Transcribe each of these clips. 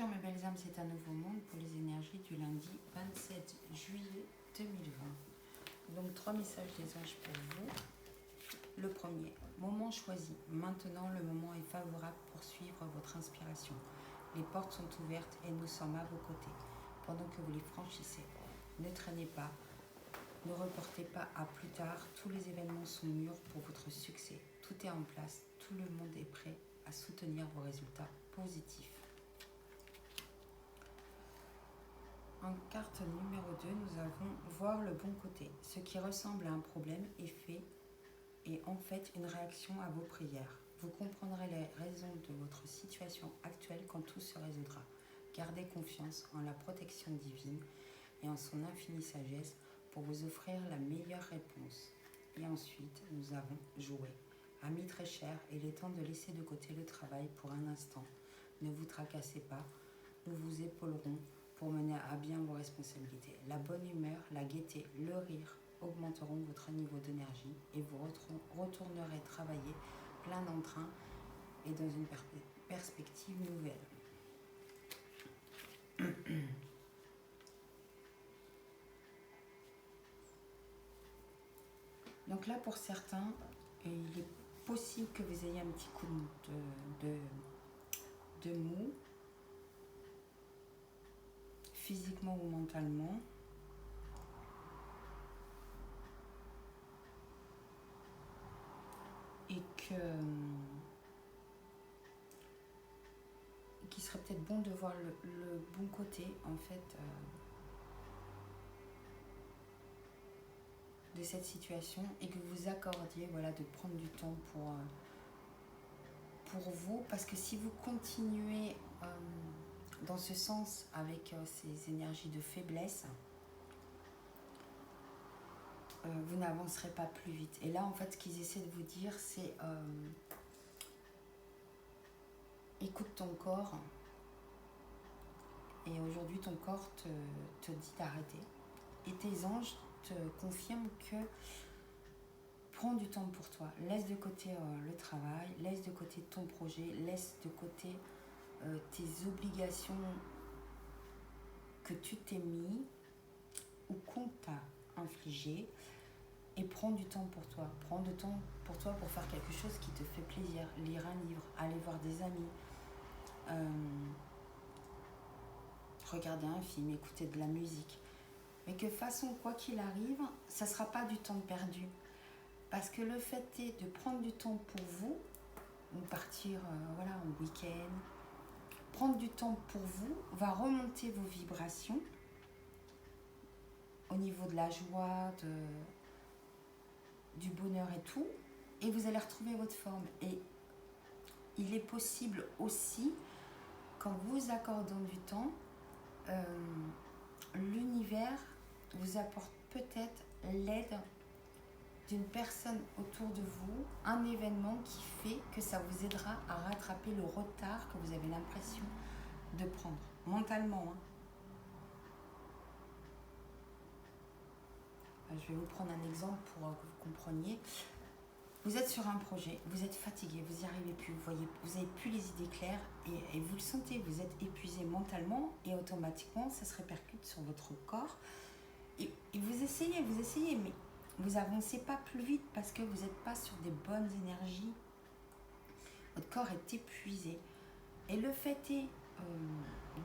Bonjour mes belles âmes, c'est un nouveau monde pour les énergies du lundi 27 juillet 2020. Donc 3 messages des anges pour vous. Le premier, moment choisi. Maintenant le moment est favorable pour suivre votre inspiration. Les portes sont ouvertes et nous sommes à vos côtés. Pendant que vous les franchissez, ne traînez pas, ne reportez pas à plus tard. Tous les événements sont mûrs pour votre succès. Tout est en place, tout le monde est prêt à soutenir vos résultats positifs. En carte numéro 2, nous avons voir le bon côté. Ce qui ressemble à un problème est en fait une réaction à vos prières. Vous comprendrez les raisons de votre situation actuelle quand tout se résoudra. Gardez confiance en la protection divine et en son infinie sagesse pour vous offrir la meilleure réponse. Et ensuite, nous avons joué. Amis très chers, il est temps de laisser de côté le travail pour un instant. Ne vous tracassez pas, nous vous épaulerons pour mener à bien vos responsabilités. La bonne humeur, la gaieté, le rire augmenteront votre niveau d'énergie et vous retournerez travailler plein d'entrain et dans une perspective nouvelle. Donc là, pour certains, il est possible que vous ayez un petit coup de mou, physiquement ou mentalement. Et qu'il serait peut-être bon de voir le bon côté, en fait, de cette situation et que vous accordiez, voilà, de prendre du temps pour vous. Parce que si vous continuez dans ce sens avec ces énergies de faiblesse, vous n'avancerez pas plus vite. Et là, en fait, ce qu'ils essaient de vous dire, c'est écoute ton corps. Et aujourd'hui, ton corps te dit d'arrêter. Et tes anges te confirment que prends du temps pour toi. Laisse de côté le travail, laisse de côté ton projet, laisse de côté tes obligations que tu t'es mis ou qu'on t'a infligé. Et prends du temps pour toi. Prends du temps pour toi pour faire quelque chose qui te fait plaisir. Lire un livre, aller voir des amis, regarder un film, écouter de la musique. Mais que façon, quoi qu'il arrive, ça ne sera pas du temps perdu. Parce que le fait est de prendre du temps pour vous, ou partir voilà, en week-end, prendre du temps pour vous va remonter vos vibrations au niveau de la joie, du bonheur et tout, et vous allez retrouver votre forme. Et il est possible aussi, qu'en vous accordant du temps, l'univers vous apporte peut-être l'aide d'une personne autour de vous, un événement qui fait que ça vous aidera à rattraper le retard que vous avez l'impression de prendre, mentalement. Je vais vous prendre un exemple pour que vous compreniez. Vous êtes sur un projet, vous êtes fatigué, vous n'y arrivez plus, vous n'avez plus les idées claires et vous le sentez, vous êtes épuisé mentalement et automatiquement ça se répercute sur votre corps. Et vous essayez, mais vous avancez pas plus vite parce que vous n'êtes pas sur des bonnes énergies. Votre corps est épuisé. Et le fait est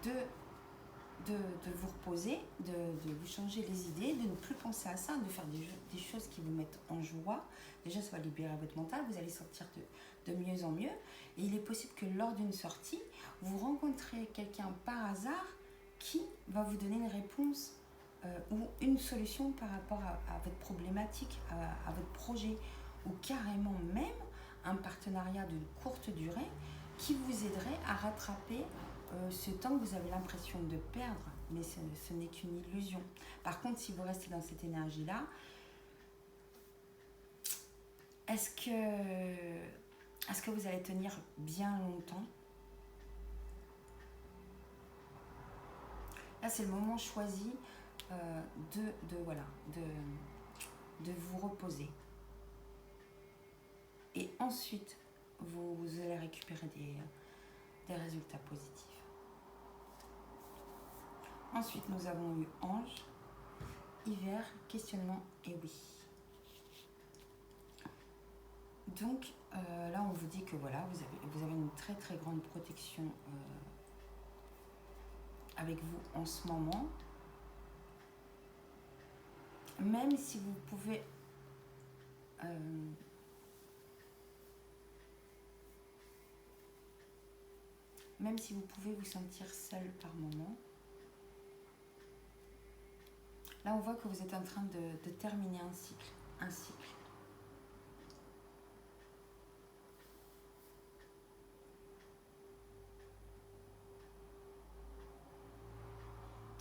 de vous reposer, de vous changer les idées, de ne plus penser à ça, de faire des choses qui vous mettent en joie. Déjà, ça va libérer votre mental, vous allez sortir de mieux en mieux. Et il est possible que lors d'une sortie, vous rencontrez quelqu'un par hasard qui va vous donner une réponse ou une solution par rapport à votre problématique, à votre projet, ou carrément même un partenariat d'une courte durée qui vous aiderait à rattraper ce temps que vous avez l'impression de perdre, mais ce n'est qu'une illusion. Par contre, si vous restez dans cette énergie-là, est-ce que vous allez tenir bien longtemps? Là, c'est le moment choisi de vous reposer. Et ensuite, vous allez récupérer des résultats positifs. Ensuite, nous avons eu ange, hiver, questionnement et oui. Donc, là, on vous dit que voilà, vous avez une très très grande protection avec vous en ce moment. Même si vous pouvez vous sentir seul par moment. Là, on voit que vous êtes en train de terminer un cycle.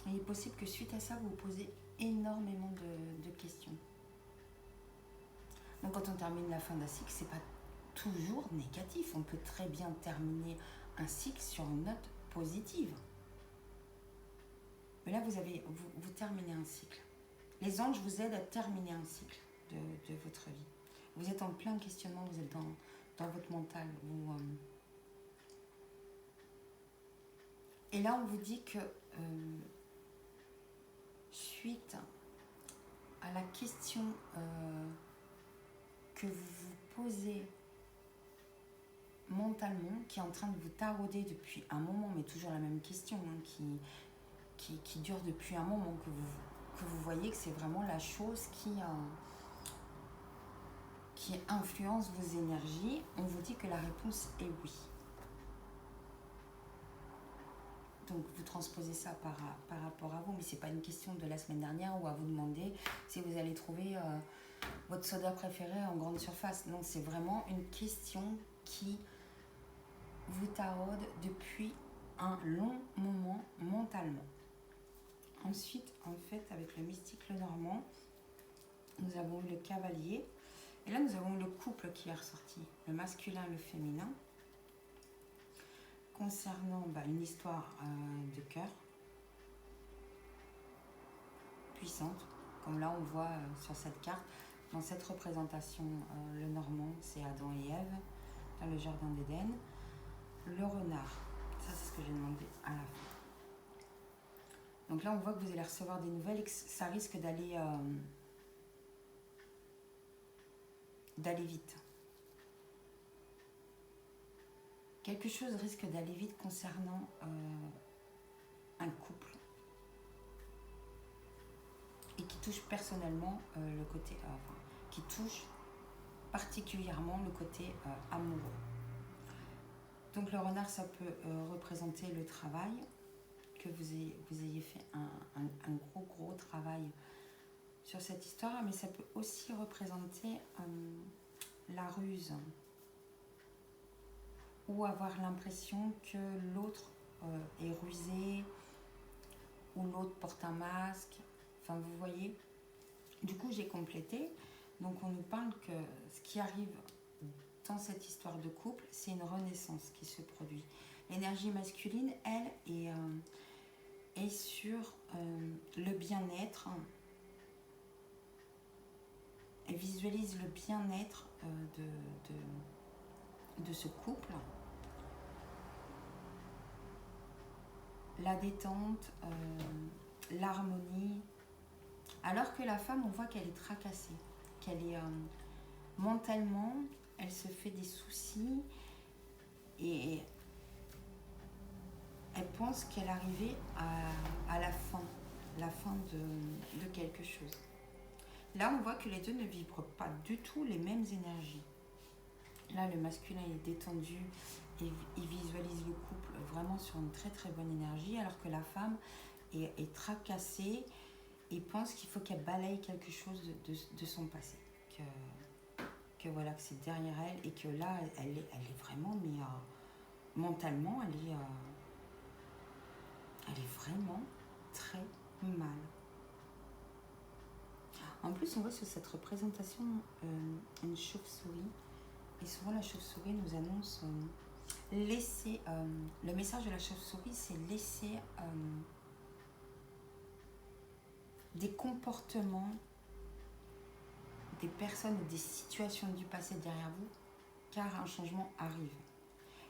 Et il est possible que suite à ça, vous vous posez énormément de questions. Donc quand on termine la fin d'un cycle, c'est pas toujours négatif. On peut très bien terminer un cycle sur une note positive. Mais là, vous terminez un cycle. Les anges vous aident à terminer un cycle de votre vie. Vous êtes en plein questionnement, vous êtes dans votre mental. Et là, on vous dit que suite à la question que vous vous posez mentalement, qui est en train de vous tarauder depuis un moment, mais toujours la même question, qui dure depuis un moment, que vous voyez que c'est vraiment la chose qui influence vos énergies, on vous dit que la réponse est oui. Donc vous transposez ça par rapport à vous, mais c'est pas une question de la semaine dernière où à vous demander si vous allez trouver votre soda préféré en grande surface. Non, c'est vraiment une question qui vous taraude depuis un long moment mentalement. Ensuite, en fait, avec le mystique le normand, nous avons eu le cavalier. Et là, nous avons eu le couple qui est ressorti, le masculin et le féminin. Concernant une histoire de cœur puissante, comme là on voit sur cette carte, dans cette représentation, le normand, c'est Adam et Ève, dans le jardin d'Éden. Le renard, ça c'est ce que j'ai demandé à la fin. Donc là on voit que vous allez recevoir des nouvelles et que ça risque d'aller vite. Quelque chose risque d'aller vite concernant un couple et qui touche personnellement le côté, qui touche particulièrement le côté amoureux. Donc le renard, ça peut représenter le travail, que vous ayez fait un gros travail sur cette histoire, mais ça peut aussi représenter la ruse, ou avoir l'impression que l'autre est rusé, ou l'autre porte un masque. Enfin, vous voyez. Du coup, j'ai complété. Donc, on nous parle que ce qui arrive dans cette histoire de couple, c'est une renaissance qui se produit. L'énergie masculine, elle, est sur le bien-être. Elle visualise le bien-être de ce couple. La détente, l'harmonie, alors que la femme, on voit qu'elle est tracassée, qu'elle est mentalement, elle se fait des soucis et elle pense qu'elle est arrivée à la fin de quelque chose. Là, on voit que les deux ne vibrent pas du tout les mêmes énergies. Là, le masculin est détendu et il visualise le couple vraiment sur une très bonne énergie, alors que la femme est tracassée et pense qu'il faut qu'elle balaye quelque chose de son passé, que voilà, que c'est derrière elle, et que là, elle est vraiment, mais mentalement, elle est vraiment très mal. En plus, on voit sur cette représentation une chauve-souris. Et souvent, la chauve-souris nous annonce laisser... le message de la chauve-souris, c'est laisser des comportements, des personnes ou des situations du passé derrière vous, car un changement arrive.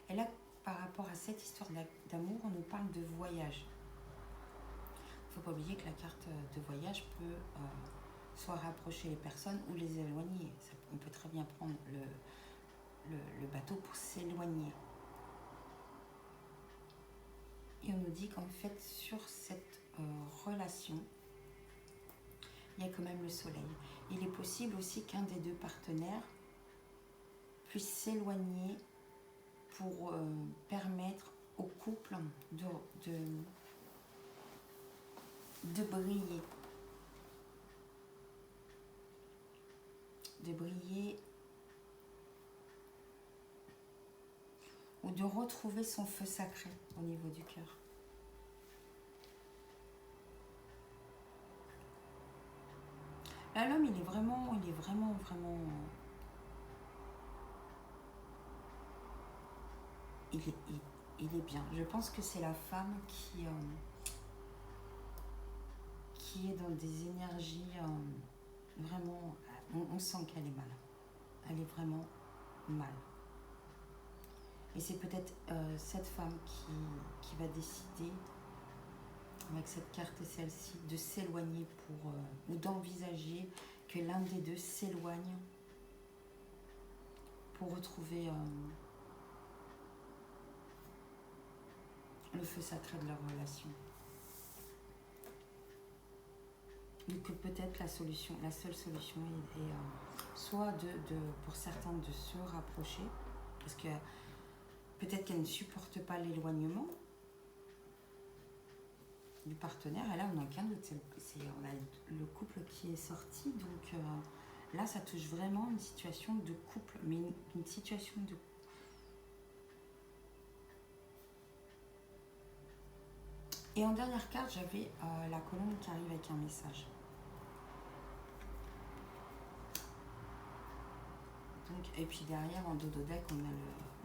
Et là, par rapport à cette histoire d'amour, on nous parle de voyage. faut pas oublier que la carte de voyage peut soit rapprocher les personnes ou les éloigner. On peut très bien prendre le bateau pour s'éloigner. Et on nous dit qu'en fait, sur cette relation, il y a quand même le soleil. Il est possible aussi qu'un des deux partenaires puisse s'éloigner pour permettre au couple de briller. De briller ou de retrouver son feu sacré au niveau du cœur. Là, l'homme, il est vraiment, il est bien. Je pense que c'est la femme qui est dans des énergies vraiment... On sent qu'elle est mal. Elle est vraiment mal. Et c'est peut-être cette femme qui va décider, avec cette carte et celle-ci, de s'éloigner ou d'envisager que l'un des deux s'éloigne pour retrouver le feu sacré de leur relation. Donc que peut-être la seule solution est soit pour certains de se rapprocher, parce que peut-être qu'elle ne supporte pas l'éloignement du partenaire. Et là, on n'a aucun doute. On a le couple qui est sorti. Donc là, ça touche vraiment une situation de couple, mais une situation de... Et en dernière carte, j'avais la colombe qui arrive avec un message. Donc, et puis derrière, en dos de deck, on a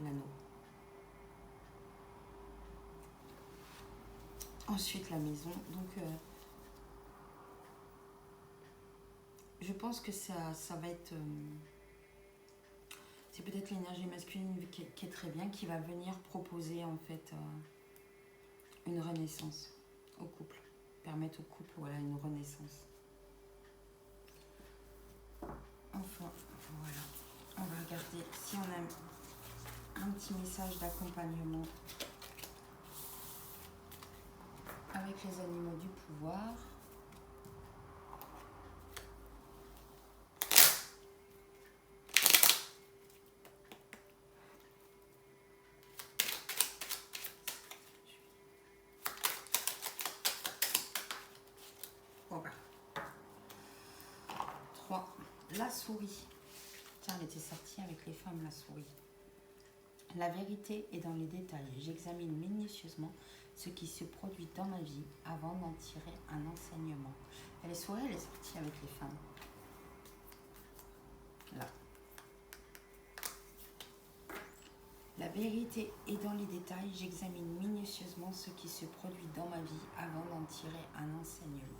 l'anneau. Ensuite, la maison. Donc, je pense que ça va être... c'est peut-être l'énergie masculine qui est très bien, qui va venir proposer en fait une renaissance au couple. Permettre au couple, voilà, une renaissance. Enfin, voilà. On va regarder si on a un petit message d'accompagnement avec les animaux du pouvoir. Voilà. 3. La souris. Tiens, elle était sortie avec les femmes, la souris. La vérité est dans les détails. J'examine minutieusement ce qui se produit dans ma vie avant d'en tirer un enseignement. Elle est souris, elle est sortie avec les femmes. Là. La vérité est dans les détails. J'examine minutieusement ce qui se produit dans ma vie avant d'en tirer un enseignement.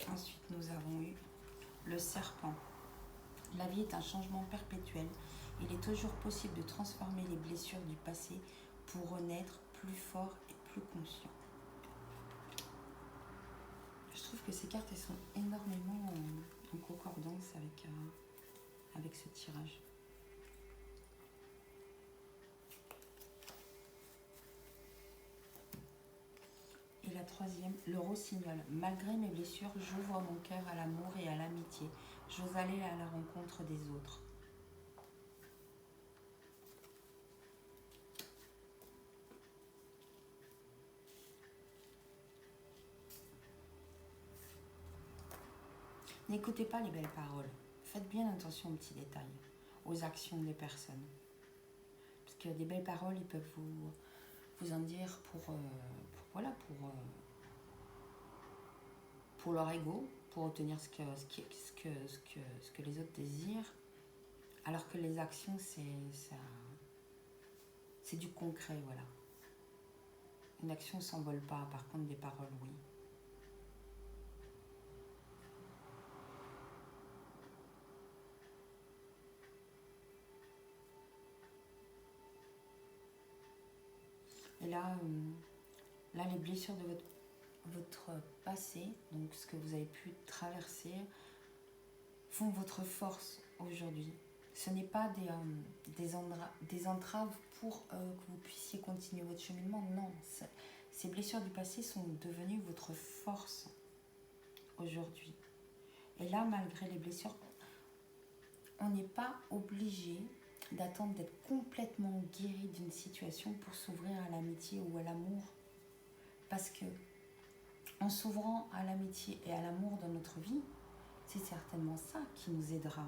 Ensuite, nous avons eu le serpent. La vie est un changement perpétuel. Il est toujours possible de transformer les blessures du passé pour renaître plus fort et plus conscient. Je trouve que ces cartes, elles sont énormément en concordance avec ce tirage. Et la troisième, le rossignol. Malgré mes blessures, j'ouvre mon cœur à l'amour et à l'amitié. J'ose aller à la rencontre des autres. N'écoutez pas les belles paroles. Faites bien attention aux petits détails, aux actions des personnes. Parce que des belles paroles, ils peuvent vous en dire pour leur ego, pour obtenir ce que les autres désirent. Alors que les actions, c'est du concret, voilà. Une action ne s'envole pas, par contre des paroles, oui. Et là, les blessures de votre votre passé, donc ce que vous avez pu traverser, font votre force aujourd'hui. Ce n'est pas des entraves pour que vous puissiez continuer votre cheminement, non. Ces blessures du passé sont devenues votre force aujourd'hui. Et là, malgré les blessures, on n'est pas obligé d'attendre d'être complètement guéri d'une situation pour s'ouvrir à l'amitié ou à l'amour. Parce que en s'ouvrant à l'amitié et à l'amour dans notre vie, c'est certainement ça qui nous aidera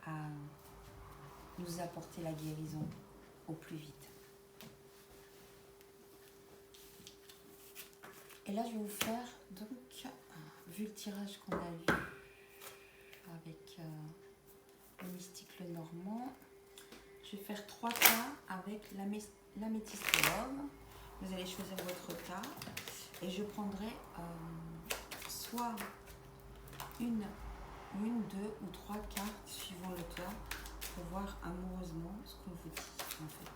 à nous apporter la guérison au plus vite. Et là, je vais vous faire, donc, vu le tirage qu'on a vu avec le mystique le normand, je vais faire 3 cas avec l'améthystologue. Vous allez choisir votre cas et je prendrai soit une, 2 ou 3 cartes suivant le cas pour voir amoureusement ce qu'on vous dit en fait.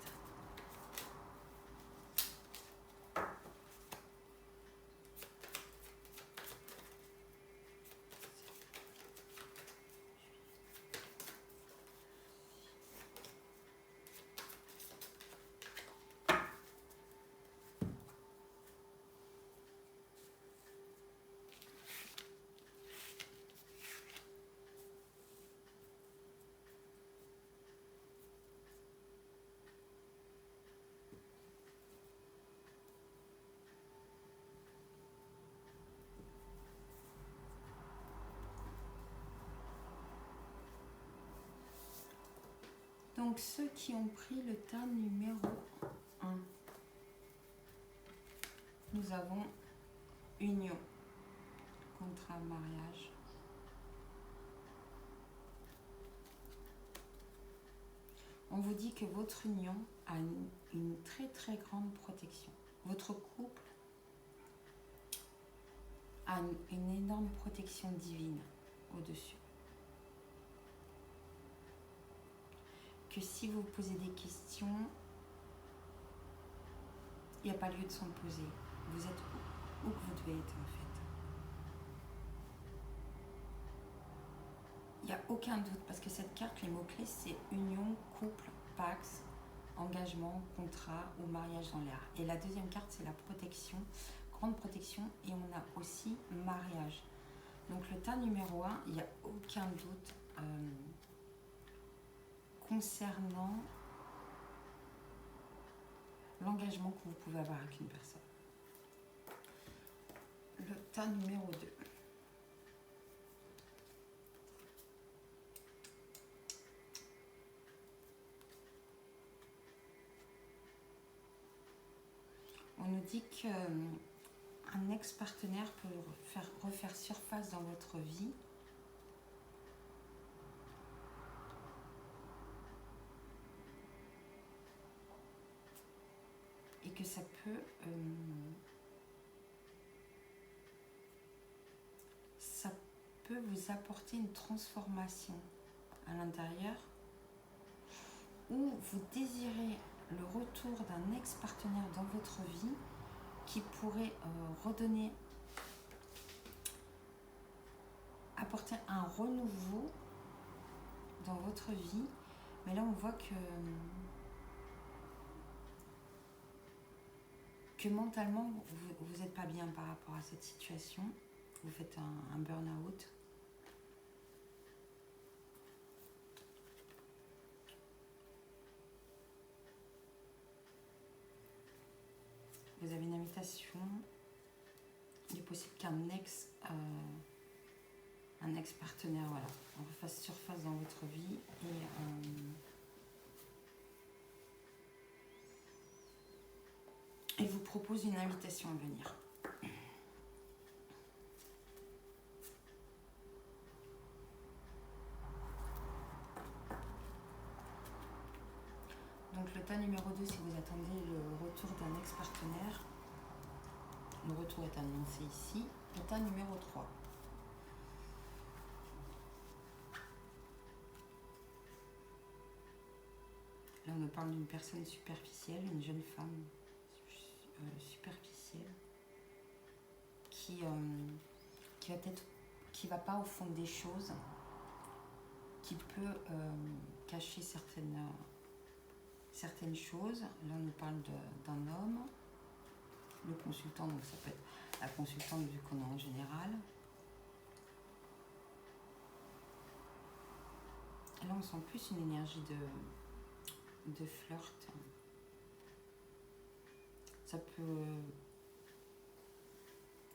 Donc ceux qui ont pris le tas numéro 1, nous avons union, contrat, mariage. On vous dit que votre union a une très très grande protection. Votre couple a une énorme protection divine au-dessus. Que si vous posez des questions, il n'y a pas lieu de s'en poser. Vous êtes où que vous devez être en fait. Il n'y a aucun doute parce que cette carte, les mots-clés, c'est union, couple, pax, engagement, contrat ou mariage dans l'air. Et la deuxième carte, c'est la protection, grande protection, et on a aussi mariage. Donc le tas numéro 1, il n'y a aucun doute concernant l'engagement que vous pouvez avoir avec une personne. Le tas numéro 2. On nous dit qu'un ex-partenaire peut refaire surface dans votre vie. Et que ça peut vous apporter une transformation à l'intérieur, ou vous désirez le retour d'un ex-partenaire dans votre vie qui pourrait apporter un renouveau dans votre vie. Mais là, on voit que mentalement, vous n'êtes pas bien par rapport à cette situation. Vous faites un burn-out. Vous avez une invitation. Il est possible qu'un ex-partenaire, voilà, on refasse surface dans votre vie et vous propose une invitation à venir. Donc le tas numéro 2, si vous attendez le retour d'un ex-partenaire, le retour est annoncé ici. Le tas numéro 3. Là, on nous parle d'une personne superficielle, une jeune femme superficielle. qui va pas au fond des choses, qui peut cacher certaines choses. Là, on nous parle d'un homme. Le consultant, donc ça peut être la consultante vu qu'on est en général. Là, on sent plus une énergie de flirt. Ça peut...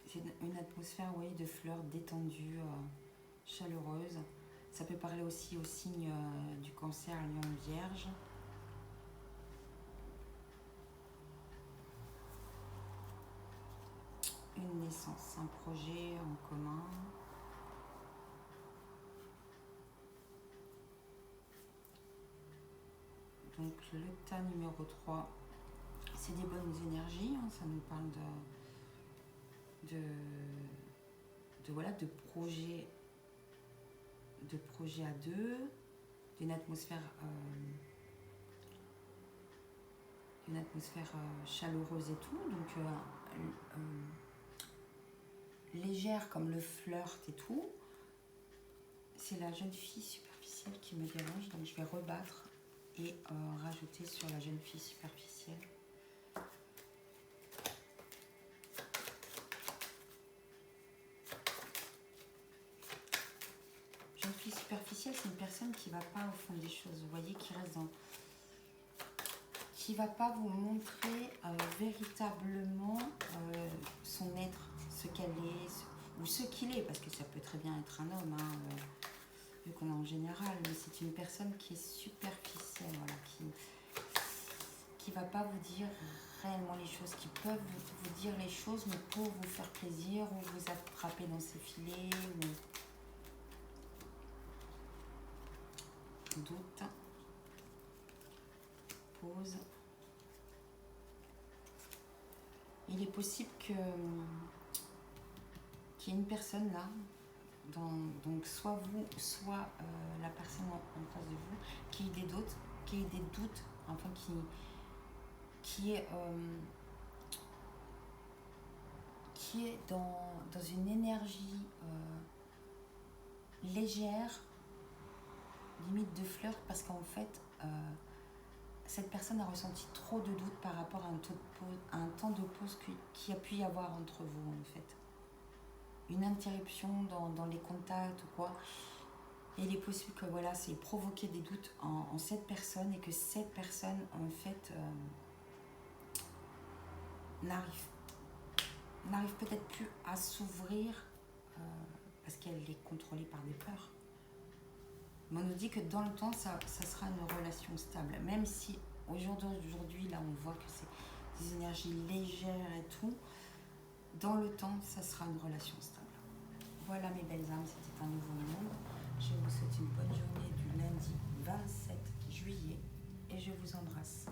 C'est une atmosphère, oui, de flirt détendue, chaleureuse. Ça peut parler aussi au signe du cancer, lion, vierge. Une naissance, un projet en commun. Donc le tas numéro 3, c'est des bonnes énergies, hein, ça nous parle de projets à deux, d'une atmosphère chaleureuse et tout, donc légère comme le flirt et tout. C'est la jeune fille superficielle qui me dérange, donc je vais rebattre et rajouter sur la jeune fille superficielle. Jeune fille superficielle, c'est une personne qui va pas au fond des choses, vous voyez, qui va pas vous montrer véritablement son être, ce qu'elle est, ou ce qu'il est, parce que ça peut très bien être un homme, hein, vu qu'on est en général, mais c'est une personne qui est superficielle, voilà, qui va pas vous dire réellement les choses, qui peuvent vous dire les choses, mais pour vous faire plaisir, ou vous attraper dans ses filets, ou doute, pause. Il est possible qu'il y ait une personne là, donc soit vous, soit la personne en face de vous, qui ait des doutes, enfin qui est dans une énergie légère, limite de flirt, parce qu'en fait cette personne a ressenti trop de doutes par rapport à un temps de pause qui a pu y avoir entre vous, en fait. Une interruption dans les contacts ou quoi. Et il est possible que voilà, c'est provoquer des doutes en cette personne, et que cette personne, en fait, n'arrive peut-être plus à s'ouvrir parce qu'elle est contrôlée par des peurs. Mais on nous dit que dans le temps, ça sera une relation stable. Même si aujourd'hui, là, on voit que c'est des énergies légères et tout, dans le temps, ça sera une relation stable. Voilà mes belles âmes, c'était un nouveau monde. Je vous souhaite une bonne journée du lundi 27 juillet et je vous embrasse.